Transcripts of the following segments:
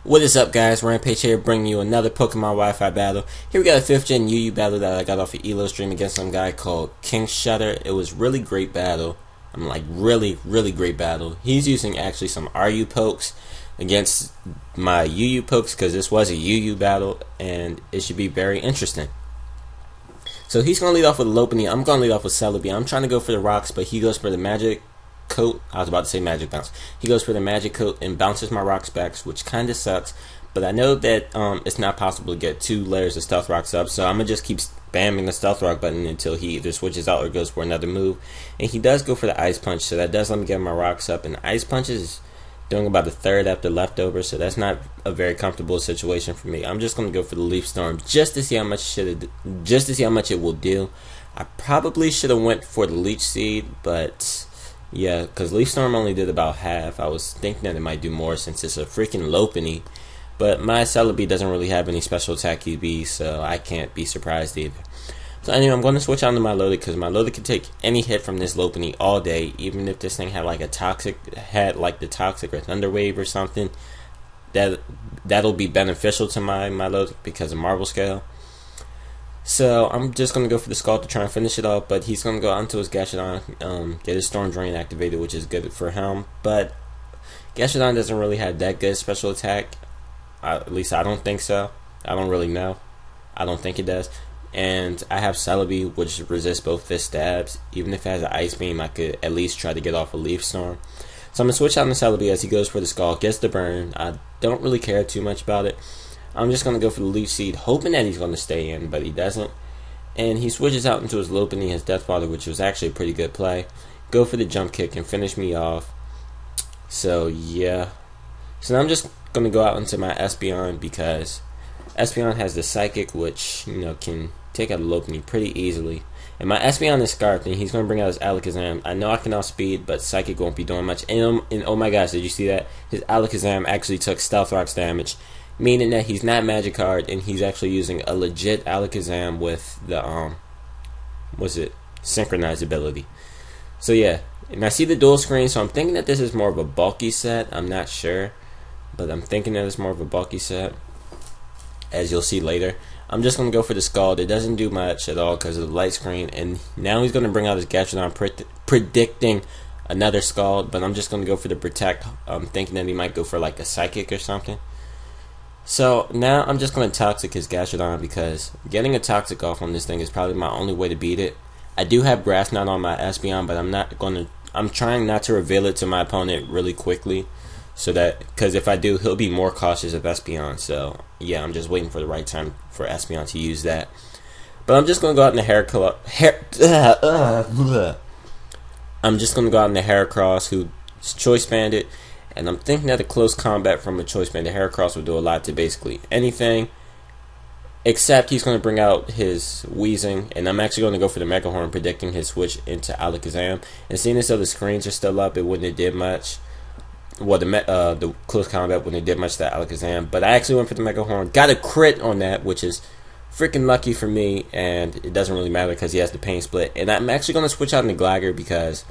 What is up, guys? Rampage here, bringing you another Pokemon Wi-Fi battle. Here we got a 5th gen UU battle that I got off of Elo stream against some guy called Kingshutter. It was really great battle. I'm like really great battle. He's using actually some RU pokes against my UU pokes because this was a UU battle and it should be very interesting. So he's going to lead off with Lopunny. I'm going to lead off with Celebi. I'm trying to go for the rocks, but he goes for the magic coat. I was about to say magic bounce. He goes for the magic coat and bounces my rocks back, which kind of sucks. But I know that it's not possible to get 2 layers of stealth rocks up, so I'm gonna just keep spamming the stealth rock button until he either switches out or goes for another move. And he does go for the ice punch, so that does let me get my rocks up. And the ice punch is doing about a third after leftover, so that's not a very comfortable situation for me. I'm just gonna go for the leaf storm just to see how much it will do. I probably should have went for the leech seed, but yeah, because Leaf Storm only did about half. I was thinking that it might do more since it's a freaking Lopunny. But my Celebi doesn't really have any special attack EB, so I can't be surprised either. So anyway, I'm going to switch on to my Milotic because my Milotic can take any hit from this Lopunny all day, even if this thing had like the Toxic or Thunder Wave or something. That'll be beneficial to my Milotic because of Marble Scale. So I'm just going to go for the Scald to try and finish it off, but he's going to go out into his Gastrodon, get his Storm Drain activated, which is good for him. But Gastrodon doesn't really have that good special attack. At least I don't think so. I don't really know. I don't think it does. And I have Celebi, which resists both fist stabs. Even if it has an Ice Beam, I could at least try to get off a Leaf Storm. So I'm going to switch out to Celebi as he goes for the Scald, gets the burn. I don't really care too much about it. I'm just going to go for the Leaf Seed, hoping that he's going to stay in, but he doesn't. And he switches out into his Lopunny, his Death Water, which was actually a pretty good play. Go for the Jump Kick and finish me off. So, yeah. So now I'm just going to go out into my Espeon because Espeon has the Psychic, which, can take out a Lopunny pretty easily. And my Espeon is Scarfed, and he's going to bring out his Alakazam. I know I can outspeed, but Psychic won't be doing much. And oh my gosh, did you see that? His Alakazam actually took Stealth Rock's damage, meaning that he's not Magic Card, and he's actually using a legit Alakazam with the, Synchronized ability. So yeah, and I see the dual screen, so I'm thinking that this is more of a bulky set. I'm not sure, but I'm thinking that it's more of a bulky set, as you'll see later. I'm just going to go for the Scald. It doesn't do much at all because of the light screen, and now he's going to bring out his Gastrodon, predicting another Scald, but I'm just going to go for the Protect. I'm thinking that he might go for like a Psychic or something. So now I'm just going to Toxic his Gastrodon because getting a Toxic off on this thing is probably my only way to beat it. I do have Grass Knot on my Espeon, but I'm trying not to reveal it to my opponent really quickly, so that, because if I do, he'll be more cautious of Espeon. So yeah, I'm just waiting for the right time for Espeon to use that. But I'm just going to go out in the I'm just going to go out in the Heracross, who's Choice Banded. And I'm thinking that a close combat from a Choice Banded Heracross would do a lot to basically anything. Except he's going to bring out his Weezing. And I'm actually going to go for the Mega Horn, predicting his switch into Alakazam. And seeing as though the screens are still up, it wouldn't have did much. Well, the close combat wouldn't have did much to Alakazam. But I actually went for the Mega Horn. Got a crit on that, which is freaking lucky for me. And it doesn't really matter because he has the Pain Split. And I'm actually going to switch out into Gligar because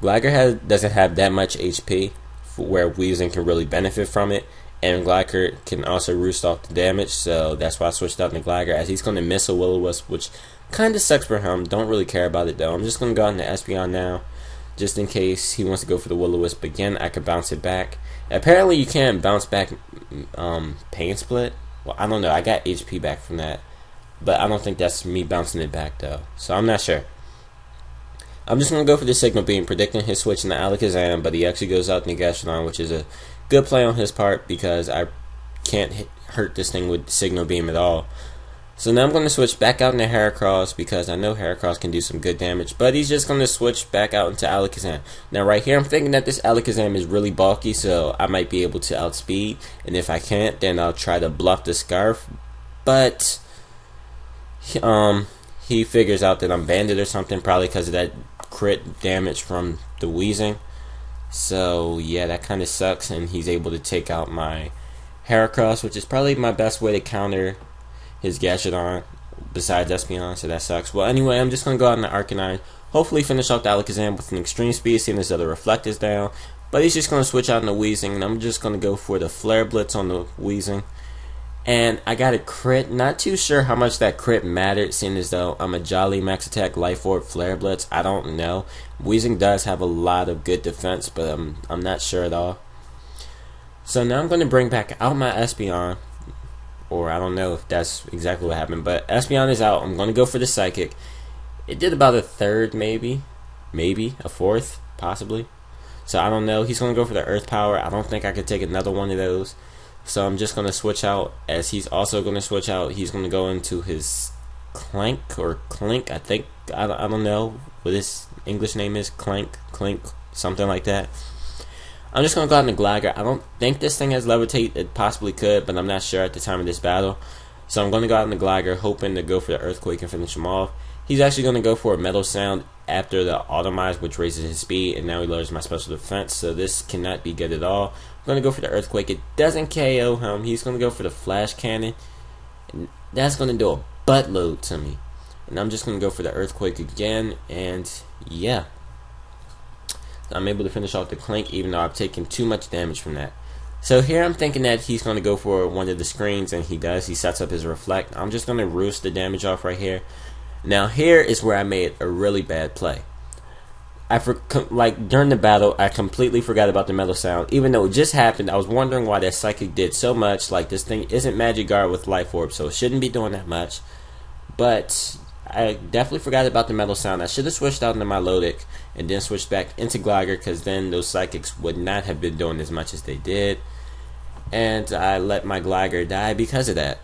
Gligar doesn't have that much HP where Weezing can really benefit from it, and Gligar can also roost off the damage, so that's why I switched out to Gligar, as he's going to miss a Will-O-Wisp, which kind of sucks for him. Don't really care about it though. I'm just going to go out into Espeon now, just in case he wants to go for the Will-O-Wisp again. I can bounce it back. Apparently you can bounce back Pain Split. Well, I don't know, I got HP back from that, but I don't think that's me bouncing it back though, so I'm not sure. I'm just going to go for the Signal Beam, predicting his switch into Alakazam, but he actually goes out in the Gastrodon, which is a good play on his part because I can't hurt this thing with Signal Beam at all. So now I'm going to switch back out into Heracross because I know Heracross can do some good damage, but he's just going to switch back out into Alakazam. Now right here I'm thinking that this Alakazam is really bulky, so I might be able to outspeed, and if I can't, then I'll try to bluff the Scarf, but he figures out that I'm banded or something, probably because of that crit damage from the Weezing. So yeah, that kind of sucks, and he's able to take out my Heracross, which is probably my best way to counter his Gastrodon besides Espeon, so that sucks. Well, anyway, I'm just going to go out in the Arcanine, hopefully finish off the Alakazam with an extreme speed, seeing as though the Reflect is down. But he's just going to switch out into Weezing, and I'm just going to go for the Flare Blitz on the Weezing. And I got a crit. Not too sure how much that crit mattered, seeing as though I'm a Jolly Max Attack Life Orb Flare Blitz. I don't know. Weezing does have a lot of good defense, but I'm not sure at all. So now I'm going to bring back out my Espeon. Or I don't know if that's exactly what happened, but Espeon is out. I'm going to go for the Psychic. It did about a third, maybe a fourth, possibly. So I don't know. He's going to go for the Earth Power. I don't think I could take another one of those. So I'm just going to switch out, as he's also going to switch out. He's going to go into his Clank or Clink, I think. I don't know what his English name is. Clink, something like that. I'm just going to go out in the Gligar. I don't think this thing has Levitate. It possibly could, but I'm not sure at the time of this battle. So I'm going to go out in the Gligar, hoping to go for the Earthquake and finish him off. He's actually going to go for a Metal Sound after the Automize, which raises his speed, and now he lowers my special defense, so this cannot be good at all. I'm going to go for the Earthquake. It doesn't KO him. He's going to go for the Flash Cannon, and that's going to do a buttload to me. And I'm just going to go for the Earthquake again, and yeah. I'm able to finish off the Clink, even though I've taken too much damage from that. So here I'm thinking that he's going to go for one of the screens, and he does. He sets up his Reflect. I'm just going to roost the damage off right here. Now here is where I made a really bad play. Like during the battle, I completely forgot about the Metal Sound. Even though it just happened, I was wondering why that Psychic did so much. Like, this thing isn't Magic Guard with Life Orb, so it shouldn't be doing that much. But I definitely forgot about the Metal Sound. I should have switched out into my Lodic and then switched back into Gligar, because then those Psychics would not have been doing as much as they did. And I let my Gligar die because of that.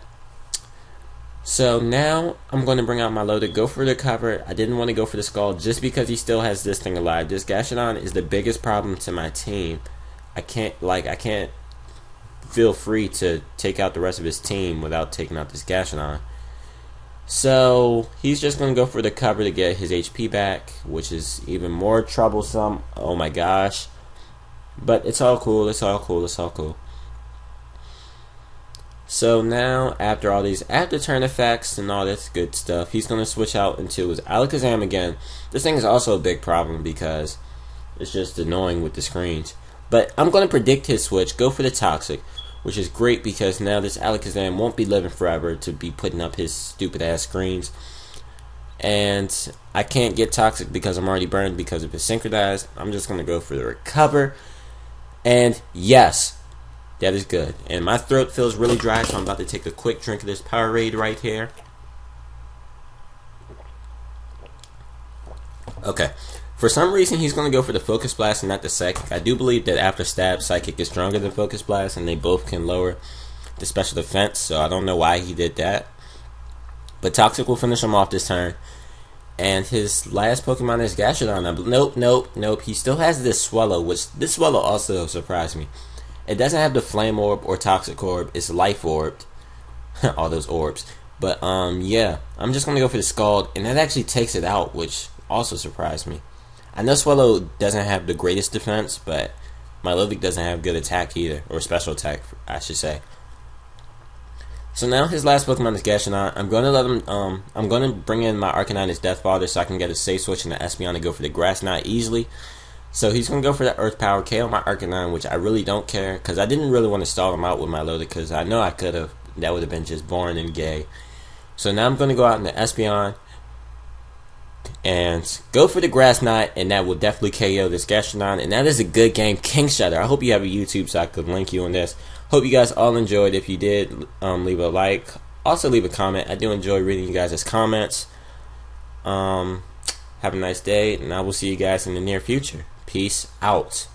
So now I'm going to bring out my Lodic, go for the cover. I didn't want to go for the Scald just because he still has this thing alive. This Gashadon is the biggest problem to my team. I can't feel free to take out the rest of his team without taking out this Gashadon. So he's just going to go for the cover to get his HP back, which is even more troublesome. Oh my gosh. But it's all cool, it's all cool, it's all cool. So now, after all these after turn effects and all this good stuff, he's going to switch out into his Alakazam again. This thing is also a big problem because it's just annoying with the screens. But I'm going to predict his switch, go for the Toxic, which is great because now this Alakazam won't be living forever to be putting up his stupid ass screens. And I can't get Toxic because I'm already burned because of his Synchronized. I'm just going to go for the Recover. And yes, that is good. And my throat feels really dry, so I'm about to take a quick drink of this Powerade right here. Okay. For some reason, he's going to go for the Focus Blast and not the Psychic. I do believe that after Stab, Psychic is stronger than Focus Blast, and they both can lower the special defense, so I don't know why he did that. But Toxic will finish him off this turn. And his last Pokemon is Gashadon. Nope. He still has this Swallow, which this Swallow also surprised me. It doesn't have the Flame Orb or Toxic Orb. It's Life Orbed. All those orbs. But, yeah. I'm just going to go for the Scald. And that actually takes it out, which also surprised me. I know Swallow doesn't have the greatest defense, but my Milotic doesn't have good attack either. Or special attack, I should say. So now his last Pokemon is Gashadon. I'm going to let him, I'm going to bring in my Arcanine as Death Father so I can get a safe switch in the Espeon and go for the Grass Knot easily. So he's going to go for that Earth Power, KO my Arcanine, which I really don't care, because I didn't really want to stall him out with my Milotic, because I know I could have. That would have been just boring and gay. So now I'm going to go out in the Espeon and go for the Grass Knot, and that will definitely KO this Gashadon, and that is a good game. Kingshutter. I hope you have a YouTube so I could link you on this. Hope you guys all enjoyed. If you did, leave a like. Also leave a comment. I do enjoy reading you guys' comments. Have a nice day, and I will see you guys in the near future. Peace out.